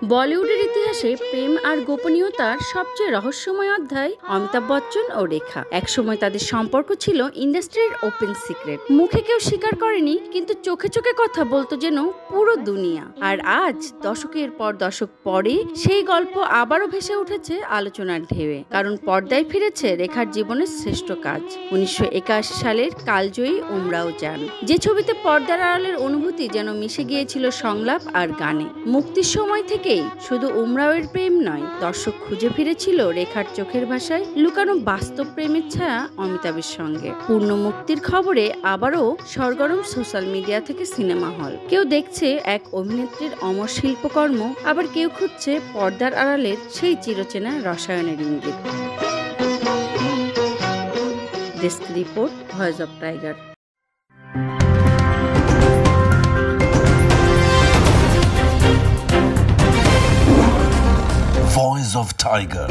বলিউডের ইতিহাসে প্রেম আর গোপনীয়তার সবচেয়ে রহস্যময় অধ্যায় অমিতাভ বচ্চন ও রেখা। একসময় তাদের সম্পর্ক ছিল ইন্ডাস্ট্রির ওপেন সিক্রেট। মুখে কেউ স্বীকার করেনি, কিন্তু চোখে চোখে কথা বলতো যেন পুরো দুনিয়া। আর আজ দশকের পর দশক পরে সেই গল্প আবারও ভেসে উঠেছে আলোচনার ঢেউয়ে, কারণ পর্দায় ফিরেছে রেখার জীবনের শ্রেষ্ঠ কাজ 1981 সালের কালজয়ী উমরাও জান, যে ছবিতে পর্দার আড়ালের অনুভূতি যেন মিশে গিয়েছিল সংলাপ আর গানে। মুক্তির সময় থেকেই শুধু উমরাওয়ের প্রেম নয়, দর্শক খুঁজে ফিরেছিল রেখার চোখের ভাষায় লুকানো বাস্তব প্রেমের ছায়া অমিতাভের সঙ্গে। পূর্ণ মুক্তির খবরে আবারও সরগরম সোশ্যাল মিডিয়া থেকে সিনেমা হল। কেউ দেখছে এক অভিনেত্রীর অমর শিল্পকর্ম, আবার কেউ খুঁজছে পর্দার আড়ালের সেই চিরচেনা রসায়নের ইঙ্গিত। Desk report, voice of tiger. Voice of Tiger.